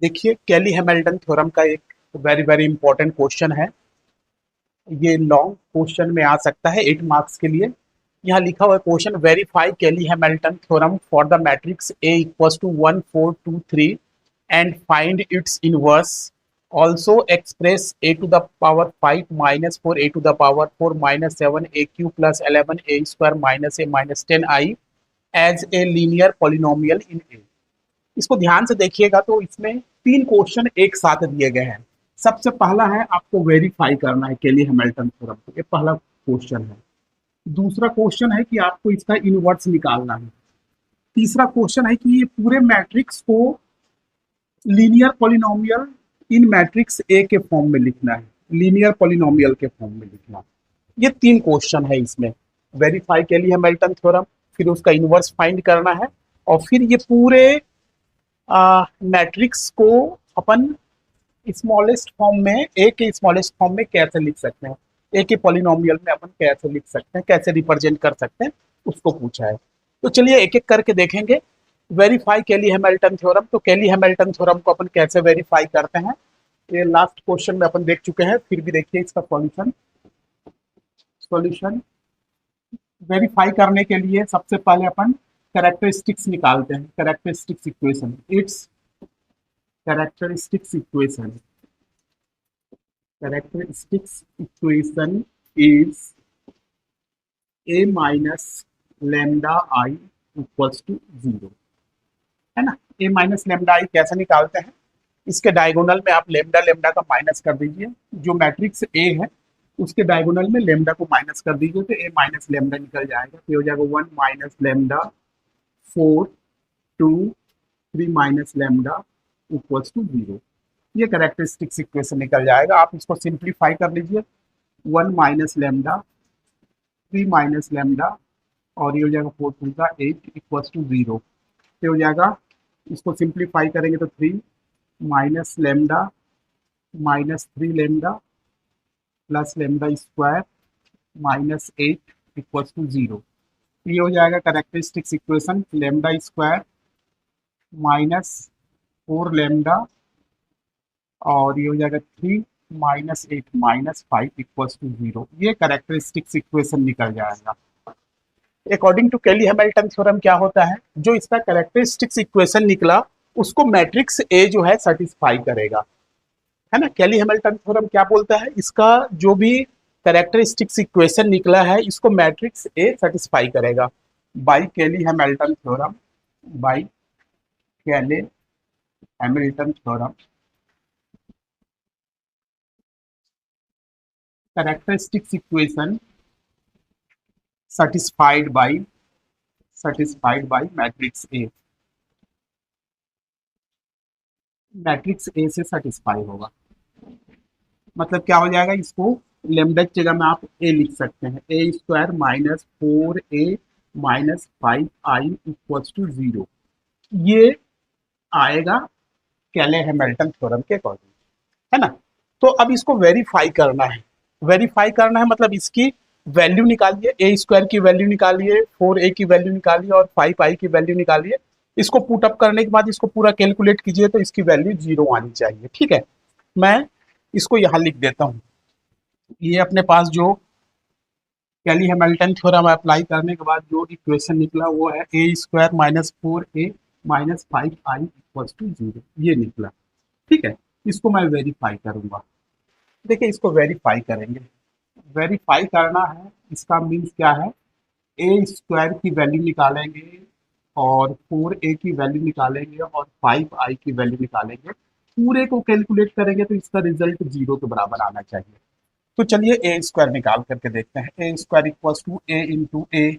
देखिए कैली Hamilton theorem का एक वेरी वेरी इंपॉर्टेंट क्वेश्चन है। ये लॉन्ग क्वेश्चन में आ सकता है 8 मार्क्स के लिए। यहाँ लिखा हुआ question, verify Cayley Hamilton theorem for the matrix A equals to 1 4 2 3 and find its inverse. Also express A to the power 5 minus 4 A to the power 4 minus 7 A cube plus 11 A square minus A minus 10 I as a linear polynomial in A. इसको ध्यान से देखिएगा तो इसमें तीन question एक साथ दिए गए हैं। सबसे पहला है आपको वेरीफाई करना है केली हैमिल्टन थ्योरम को, ये पहला क्वेश्चन है। दूसरा क्वेश्चन है कि आपको इसका इनवर्स निकालना है। तीसरा क्वेश्चन है कि ये पूरे मैट्रिक्स को linear polynomial in matrix A के फॉर्म में लिखना है, लीनियर पॉलिनोमियल के फॉर्म में लिखना है। ये तीन क्वेश्चन है इसमें। वेरीफाई केली हैमिल्टन थ्योरम, फिर उसका इनवर्स फाइंड करना है, और फिर ये पूरे मैट्रिक्स को अपन स्मॉलेस्ट फॉर्म में, ए के स्मॉलेस्ट फॉर्म में कैसे लिख सकते हैं, ए के पॉलिनोमियल में अपन कैसे लिख सकते हैं, कैसे रिप्रेजेंट कर सकते हैं, उसको पूछा है। तो चलिए एक एक करके देखेंगे। वेरीफाई केली हैमिल्टन थ्योरम, तो केली हैमिल्टन थ्योरम को अपन कैसे वेरीफाई करते हैं, ये लास्ट क्वेश्चन में अपन देख चुके हैं। फिर भी देखिए इसका सॉल्यूशन। सॉल्यूशन वेरीफाई करने के लिए सबसे पहले अपन कैरेक्टरिस्टिक्स निकालते हैं। Characteristics equation, it's characteristics equation characteristics equation is a minus lambda I equals to 0, है ना। a माइनस लेमडा आई कैसे निकालते हैं, इसके डायगोनल में आप लेमडा लेमडा का माइनस कर दीजिए। जो मैट्रिक्स ए है उसके डायगोनल में लेमडा को माइनस कर दीजिए, तो ए माइनस लेमडा निकल जाएगा। तो हो जाएगा 1 minus lambda 4 2 3 minus lambda equals to 0। ये कैरेक्टरिस्टिक्स इक्वेशन निकल जाएगा। आप इसको सिंप्लीफाई कर लीजिए। 1 माइनस लेमडा 3 माइनस लेमडा, और ये हो जाएगा 4 2 का 8 इक्वल्स टू 0। ये हो जाएगा, इसको सिंप्लीफाई करेंगे तो 3 minus lambda minus 3 lambda plus lambda square minus 8 equals to 0। ये हो जाएगा characteristics equation, lambda square minus 4 lambda, और ये हो जाएगा 3 माइनस 8 माइनस 5 इक्वल्स टू 0। ये कैरेक्टरिस्टिक्स इक्वेशन निकल जाएगा। अकॉर्डिंग टू केली हैमिल्टन थ्योरम क्या होता है, जो इसका कैरेक्टरिस्टिक्स इक्वेशन निकला उसको मैट्रिक्स ए जो है सेटिस्फाई करेगा, है ना। केली हैमिल्टन थ्योरम क्या बोलता है, इसका जो भी कैरेक्टरिस्टिक्स इक्वेशन निकला है इसको मैट्रिक्स ए सेटिस्फाई करेगा। बाय केली हैमिल्टन थ्योरम, बाय केली Hamilton theorem characteristics equation satisfied by matrix A, matrix A से सेटिस्फाई होगा। मतलब क्या हो जाएगा, इसको लेमडा की जगह में आप ए लिख सकते हैं, A square minus 4 A minus 5 I equals to 0। ये आएगा केले हैमिल्टन थ्योरम के अकॉर्डिंग, है ना। तो अब इसको वेरीफाई करना है। वेरीफाई करना है मतलब इसकी वैल्यू निकालिए, ए स्क्वायर की वैल्यू निकालिए, 4 ए की वैल्यू निकालिए, और 5 आई की वैल्यू निकालिए। इसको पुट अप करने के बाद इसको पूरा कैलकुलेट कीजिए तो इसकी वैल्यू 0 आनी चाहिए। ठीक है, मैं इसको यहाँ लिख देता हूँ। ये अपने पास जो कैली हैमिल्टन थ्योरम अप्लाई करने के बाद जो इक्वेशन निकला वो है A square minus 4 A minus 5 I equals to 0, ये निकला। ठीक है, इसको मैं वेरीफाई करूंगा। देखिए इसको वेरीफाई करेंगे। वेरीफाई करना है इसका मीन्स क्या है, ए स्क्वायर की वैल्यू निकालेंगे, और 4 ए की वैल्यू निकालेंगे, और 5 आई की वैल्यू निकालेंगे। पूरे को कैलकुलेट करेंगे तो इसका रिजल्ट 0 के बराबर आना चाहिए। तो चलिए ए स्क्वायर निकाल करके देखते हैं। A square equals to A into A.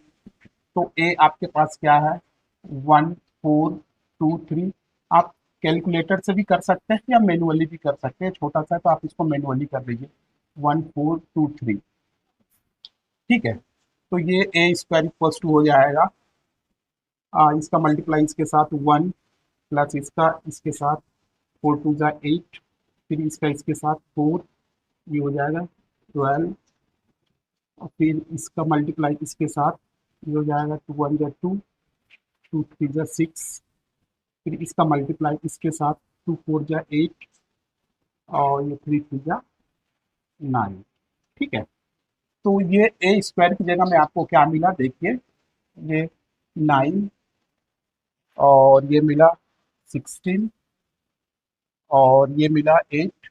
तो ए आपके पास क्या है, 1423। आप कैलकुलेटर से भी कर सकते हैं या मैनुअली भी कर सकते हैं, छोटा सा तो आप इसको मैनुअली कर लीजिए। 1423, ठीक है। तो ये ए स्क्वायर इक्वल्स टू हो जाएगा, इसका मल्टीप्लाई इसके साथ 1 प्लस इसका इसके साथ 4 टू जा 8, फिर इसका इसके साथ 4, ये हो जाएगा 12, और फिर इसका मल्टीप्लाई इसके साथ ये हो जाएगा 2 1 जा 2, 2 3 जा 6, फिर इसका मल्टीप्लाई इसके साथ 2 4 जा 8 और ये 3 3 जा 9। ठीक है, तो ये ए स्क्वायर की जगह में आपको क्या मिला देखिए, ये 9 और ये मिला 16 और ये मिला 8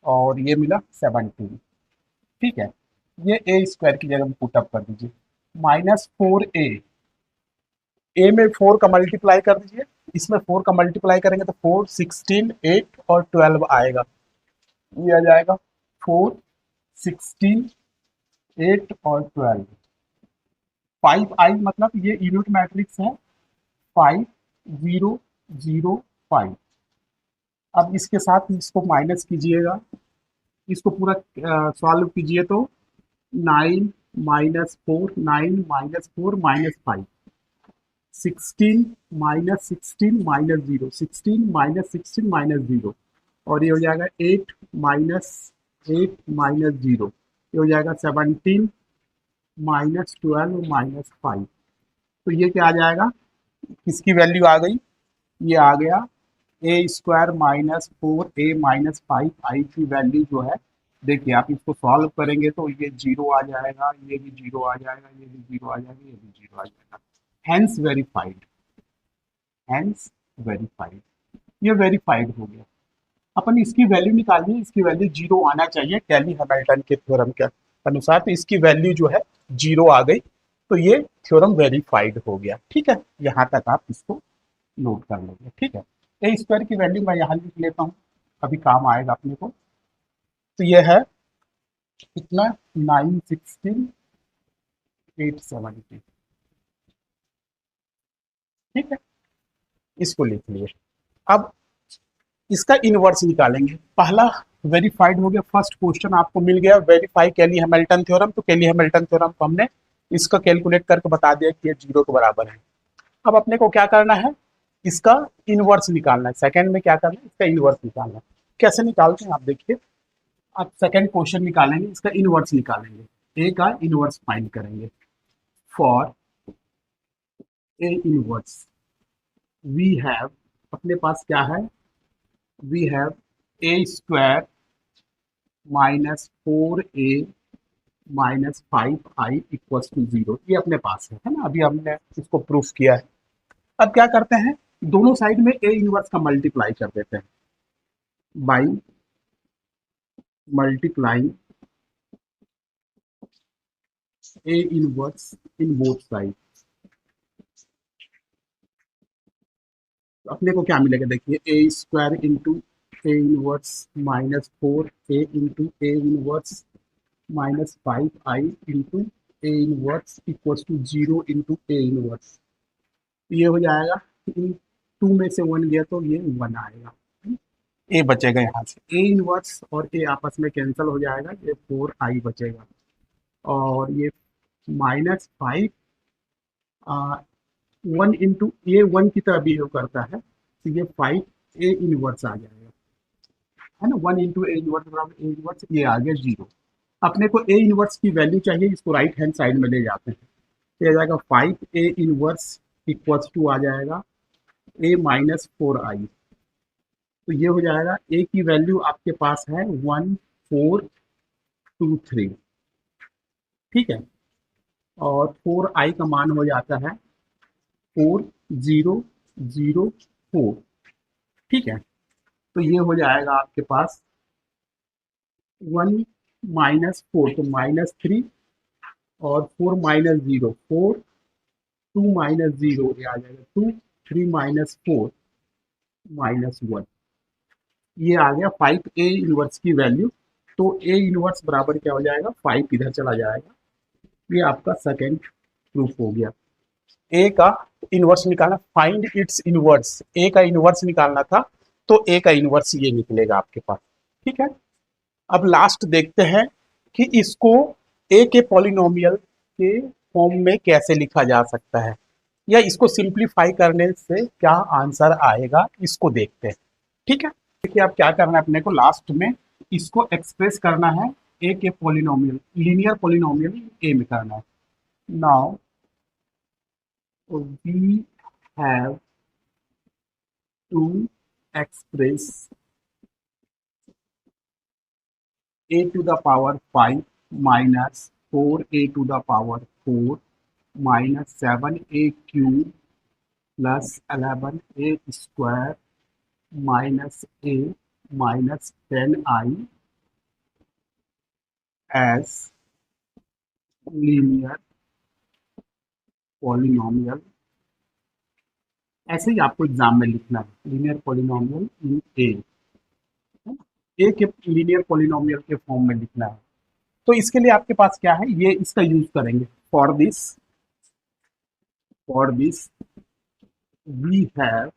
और ये मिला 17। ठीक है, ये ए स्क्वायर की जगह में पुटअप कर दीजिए। -4a में 4 का मल्टीप्लाई कर दीजिए, इसमें 4 का मल्टीप्लाई करेंगे तो 4 16 8 और 12 आएगा। ये आ जाएगा 4 16 8 और 12। 5i मतलब ये यूनिट मैट्रिक्स है 5 0 0 5। अब इसके साथ इसको माइनस कीजिएगा, इसको पूरा सॉल्व कीजिए तो 9 -4 9 -4 -5 16 -16 -0 16 -16 -0 और ये हो जाएगा 8 -8 -0, ये हो जाएगा 17 -12 -5। तो ये क्या आ जाएगा, किसकी वैल्यू आ गई, ये आ गया ए स्क्वायर -4a-5i की वैल्यू जो है। देखिए आप इसको सॉल्व करेंगे तो ये जीरो आ जाएगा, ये भी जीरो आ जाएगा, ये भी जीरो आ जाएगा, ये भी जीरो आ जाएगा। हैंस वेरीफाइड, हैंस वेरीफाइड, ये वेरीफाइड हो गया। अपन इसकी वैल्यू निकालिए, इसकी वैल्यू जीरो आना चाहिए कैली हैमिल्टन के थ्योरम के अनुसार, तो इसकी वैल्यू जो है जीरो आ गई, तो ये थ्योरम वेरीफाइड हो गया। ठीक है, यहाँ तक आप इसको नोट कर लेंगे। ठीक है, ए स्क्वायर की वैल्यू मैं यहाँ लिख लेता हूँ, अभी काम आएगा अपने को। तो ये है कितना, 9 16 8 70। ठीक है, इसको लिख लिए। अब इसका इनवर्स निकालेंगे। पहला वेरीफाइड हो गया, फर्स्ट क्वेश्चन आपको मिल गया वेरीफाई कैली हैमिल्टन थ्योरम। तो कैली हैमिल्टन थ्योरम को हमने इसका कैलकुलेट करके बता दिया कि ये जीरो के बराबर है। अब अपने को क्या करना है, इसका इनवर्स निकालना है। सेकंड में क्या करना है, इसका इनवर्स निकालना है। कैसे निकालते हैं आप देखिए, आप सेकंड क्वेश्चन निकालेंगे, इसका इनवर्स निकालेंगे, ए का इनवर्स फाइंड करेंगे। For A inverse we have, अपने पास क्या है, we have A square -4a -5i equals to 0। ये अपने पास है ना, अभी हमने इसको प्रूफ किया है। अब क्या करते हैं, दोनों साइड में ए इनवर्स का मल्टीप्लाई कर देते हैं by multiplying A inverse in both side. अपने को क्या मिलेगा देखिए, A square into A inverse -4a into A inverse -5i into A inverse equals to 0 into A inverse. ये हो जाएगा, इन टू में से वन गया तो ये वन आएगा, ए बचेगा यहाँ से। ए इनवर्स और ए आपस में कैंसिल हो जाएगा, ये 4i बचेगा और ये -5 वन इंटू ये वन की तरह बिहेव करता है, तो ये 5 ए इनवर्स आ जाएगा, है ना। 1 इंटू ए इनवर्स बराबर ए इनवर्स, ये आ गया 0। अपने को ए इनवर्स की वैल्यू चाहिए, इसको राइट हैंड साइड में ले जाते हैं, तो आ जाएगा 5 ए इनवर्स इक्वल्स टू आ जाएगा ए -4i। तो ये हो जाएगा, ए की वैल्यू आपके पास है 1423। ठीक है, और 4i का मान हो जाता है 4004। ठीक है, तो ये हो जाएगा आपके पास 1 -4 तो -3 और 4 -0 4 2 -0 ये आ जाएगा 2 3 -4 -1। ये आ गया 5 ए इनवर्स की वैल्यू। तो ए इनवर्स बराबर क्या हो जाएगा, 5 इधर चला जाएगा। ये आपका सेकेंड प्रूफ हो गया। ए का इनवर्स निकालना, फाइंड इट्स इनवर्स, ए का इनवर्स निकालना था, तो ए का इनवर्स ये निकलेगा आपके पास। ठीक है, अब लास्ट देखते हैं कि इसको ए के पॉलिनोमियल के फॉर्म में कैसे लिखा जा सकता है, या इसको सिंप्लीफाई करने से क्या आंसर आएगा, इसको देखते हैं। ठीक है, देखिए आप क्या करना है, अपने को लास्ट में इसको एक्सप्रेस करना है ए के पॉलिनोमियल, लीनियर पॉलिनोमियल ए में करना है। Now we have to express a to the power 5 minus 4a to the power 4 minus 7a cube plus 11a square minus a minus 10i as linear polynomial। ऐसे ही आपको exam में लिखना है, linear polynomial in ए के linear polynomial के form में लिखना है। तो इसके लिए आपके पास क्या है, ये इसका यूज करेंगे। For this we have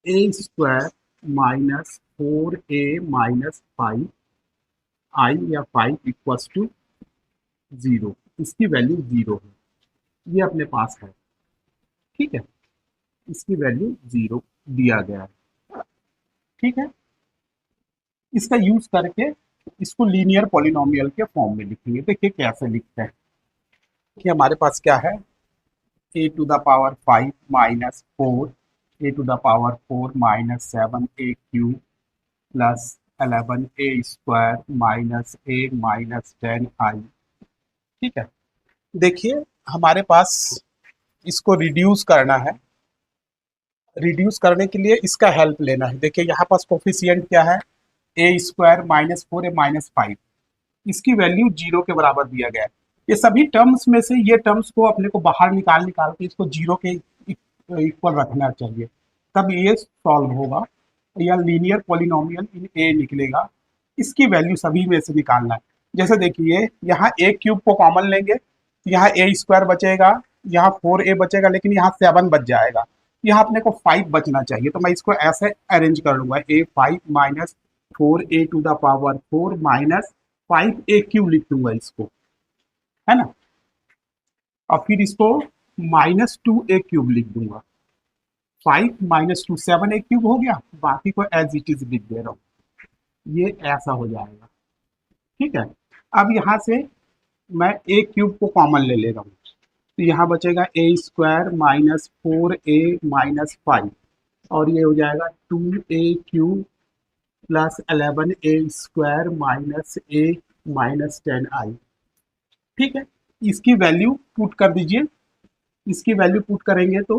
A square minus 4a minus 5 I या 5 इक्वल्स टू 0। इसकी वैल्यू 0 है, ये अपने पास है, ठीक है। इसकी वैल्यू 0 दिया गया है, ठीक है। इसका यूज करके इसको लीनियर पॉलिनोमियल के फॉर्म में लिखेंगे। देखिए कैसे लिखते हैं कि हमारे पास क्या है, a to the power 5 minus 4 a to the power 4 minus 7a cube plus 11a square minus a minus 10i, ठीक है। देखिए हमारे पास इसको रिड्यूस करना है, रिड्यूस करने के लिए इसका हेल्प लेना है। देखिए यहाँ पास कोफिशिएंट क्या है, a square minus 4a minus 5, इसकी वैल्यू 0 के बराबर दिया गया है। ये सभी टर्म्स में से ये टर्म्स को अपने को बाहर निकाल के इसको 0 के इक्वल रखना चाहिए, तब ये सॉल्व होगा या लीनियर पॉलिनोमियल इन ए निकलेगा। इसकी वैल्यू सभी में से निकालना है। जैसे देखिए यहाँ a क्यूब को कॉमन लेंगे तो यहाँ a स्क्वायर बचेगा, यहाँ 4a बचेगा, लेकिन यहाँ 7 बच जाएगा, यहाँ अपने को 5 बचना चाहिए। तो मैं इसको ऐसे अरेंज कर लूंगा, a 5 minus 4a to the power 4 minus 5a cube लिख दूंगा इसको, है ना। और फिर इसको माइनस 2a क्यूब लिख दूंगा, 5 माइनस 2 7a क्यूब हो गया, बाकी को एज इट इज लिख दे रहा हूँ, ये ऐसा हो जाएगा, ठीक है। अब यहाँ से मैं a क्यूब को कॉमन ले रहा हूँ, तो यहाँ बचेगा a square minus 4a minus 5 और ये हो जाएगा 2a cube plus 11a square minus a minus 10i, ठीक है। इसकी वैल्यू पुट कर दीजिए, इसकी वैल्यू पुट करेंगे तो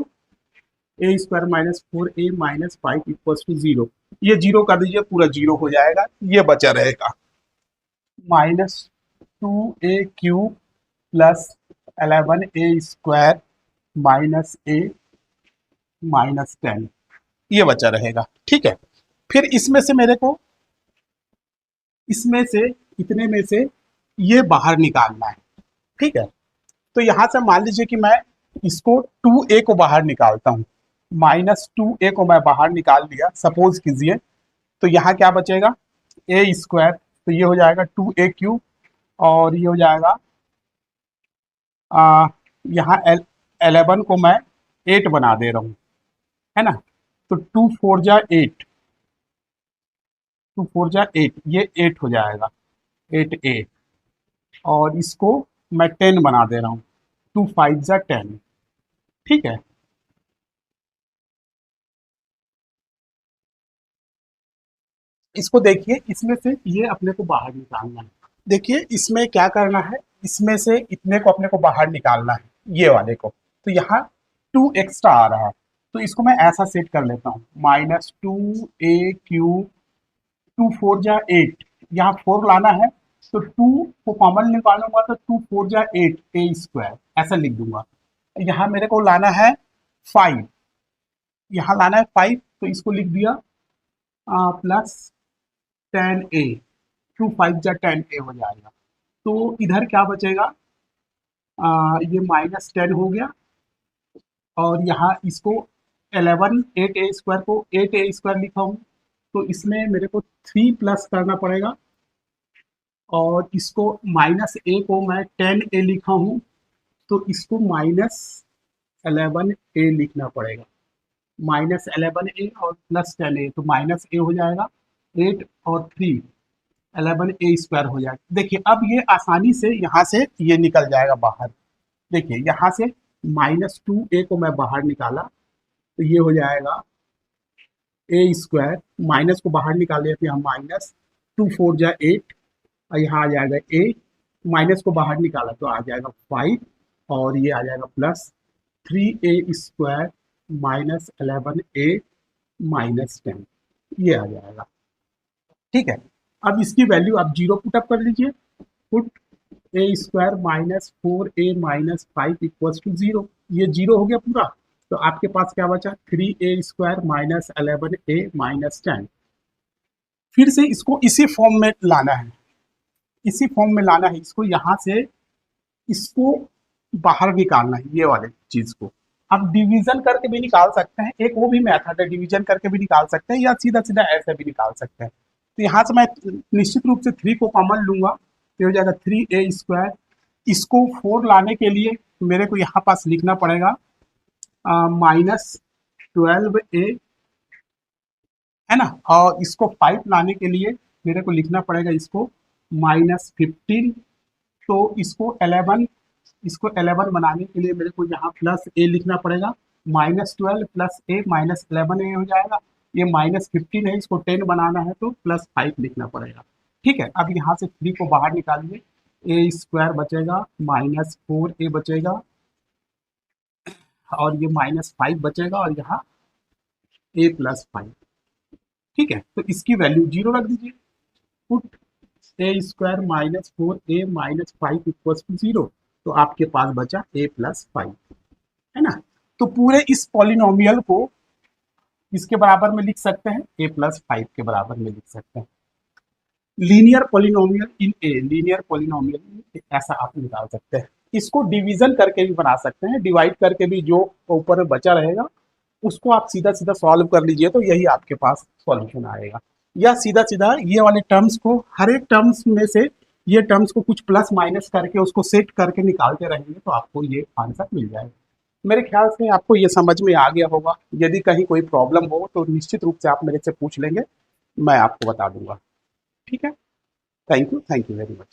a square minus 4a minus 5 equals to 0, ये 0 कर दीजिए, पूरा 0 हो जाएगा, ये बचा रहेगा minus 2a cube plus 11a square minus a minus 10, ये बचा रहेगा, ठीक है। फिर इसमें से मेरे को इसमें से इतने में से ये बाहर निकालना है, ठीक है। तो यहां से मान लीजिए कि मैं इसको 2a को बाहर निकालता हूं, माइनस 2a को मैं बाहर निकाल लिया सपोज कीजिए, तो यहाँ क्या बचेगा a स्क्वायर, तो ये हो जाएगा 2a क्यूब और ये हो जाएगा यहाँ 11 को मैं 8 बना दे रहा हूँ, है ना। तो 2 4 जा 8, 2 4 जा 8, ये 8 हो जाएगा 8a, और इसको मैं 10 बना दे रहा हूँ, 2 5 जा 10, ठीक है। इसको देखिए, इसमें से ये अपने को बाहर निकालना है। देखिए इसमें क्या करना है, इसमें से इतने को अपने को बाहर निकालना है, ये वाले को। तो यहाँ 2 एक्स्ट्रा आ रहा है, तो इसको मैं ऐसा सेट कर लेता हूँ, माइनस 2a क्यूब, 2 4 जा 8, यहाँ 4 लाना है तो 2 को कॉमन निकालूंगा तो 2 4 जा 8 a स्क्वायर ऐसा लिख दूंगा। यहाँ मेरे को लाना है 5, यहाँ लाना है 5, तो इसको लिख दिया प्लस 10a, 2 5 जा 10a हो जाएगा। तो इधर क्या बचेगा, ये माइनस 10 हो गया, और यहाँ इसको 11 8a स्क्वायर को 8a स्क्वायर लिखा हूँ, तो इसमें मेरे को 3 प्लस करना पड़ेगा, और इसको माइनस a को मैं 10a लिखा हूँ, तो इसको माइनस 11a लिखना पड़ेगा, माइनस 11a और प्लस 10a, तो माइनस a हो जाएगा 8 और 3 11a स्क्वायर हो जाएगा। देखिए अब ये आसानी से यहाँ से ये निकल जाएगा बाहर। देखिए यहाँ से माइनस 2a को मैं बाहर निकाला, तो ये हो जाएगा ए स्क्वायर, माइनस को बाहर निकाले तो यहाँ माइनस 2 4 जा 8, और यहाँ आ जाएगा ए, माइनस को बाहर निकाला तो आ जाएगा 5, और ये आ जाएगा plus 3a² minus 11a minus 10, ये आ जाएगा। ठीक है, अब इसकी वैल्यू आप जीरो पुटअप कर लीजिए। Put a² minus 4a minus 5 equals to zero, ये जीरो हो गया पूरा। तो आपके पास क्या बचा, 3a² माइनस 11a माइनस 10। फिर से इसको इसी फॉर्म में लाना है, इसी फॉर्म में लाना है इसको, यहाँ से इसको बाहर निकालना है ये वाले चीज को। आप डिवीजन करके भी निकाल सकते हैं, एक वो भी मेथड है, डिवीजन करके भी निकाल सकते हैं, या सीधा सीधा ऐसे भी निकाल सकते हैं। तो यहाँ से मैं निश्चित रूप से 3 को कॉमन लूंगा, तो हो जाएगा 3a²। इसको 4 लाने के लिए मेरे को यहाँ पास लिखना पड़ेगा माइनस 12a, है ना, और इसको 5 लाने के लिए मेरे को लिखना पड़ेगा इसको माइनस 15। तो इसको 11 बनाने के लिए मेरे को यहाँ प्लस ए लिखना पड़ेगा, माइनस 12 प्लस ए माइनस 11 ए हो जाएगा। ये माइनस 15 है, इसको 10 बनाना है तो प्लस 5 लिखना पड़ेगा। ठीक है, अब यहाँ से 3 को बाहर निकालिए, a² बचेगा, माइनस 4a बचेगा, और ये माइनस 5 बचेगा, और यहाँ a प्लस 5। ठीक है, तो इसकी वैल्यू जीरो रख दीजिए। Put a² minus 4a minus 5 equals to zero, तो आपके पास बचा a प्लस 5, है ना। तो पूरे इस पॉलिनोमियल को इसके बराबर में लिख सकते हैं, a प्लस 5 के बराबर में लिख सकते हैं। Linear polynomial in A, linear polynomial ऐसा आप निकाल सकते हैं। इसको डिवीजन करके भी बना सकते हैं, डिवाइड करके भी, जो ऊपर बचा रहेगा उसको आप सीधा सीधा सॉल्व कर लीजिए, तो यही आपके पास सॉल्यूशन आएगा। या सीधा सीधा ये वाले टर्म्स को, हर एक टर्म्स में से ये टर्म्स को कुछ प्लस माइनस करके उसको सेट करके निकालते रहेंगे, तो आपको ये आंसर मिल जाएगा। मेरे ख्याल से आपको ये समझ में आ गया होगा। यदि कहीं कोई प्रॉब्लम हो तो निश्चित रूप से आप मेरे से पूछ लेंगे, मैं आपको बता दूंगा। ठीक है, थैंक यू वेरी मच।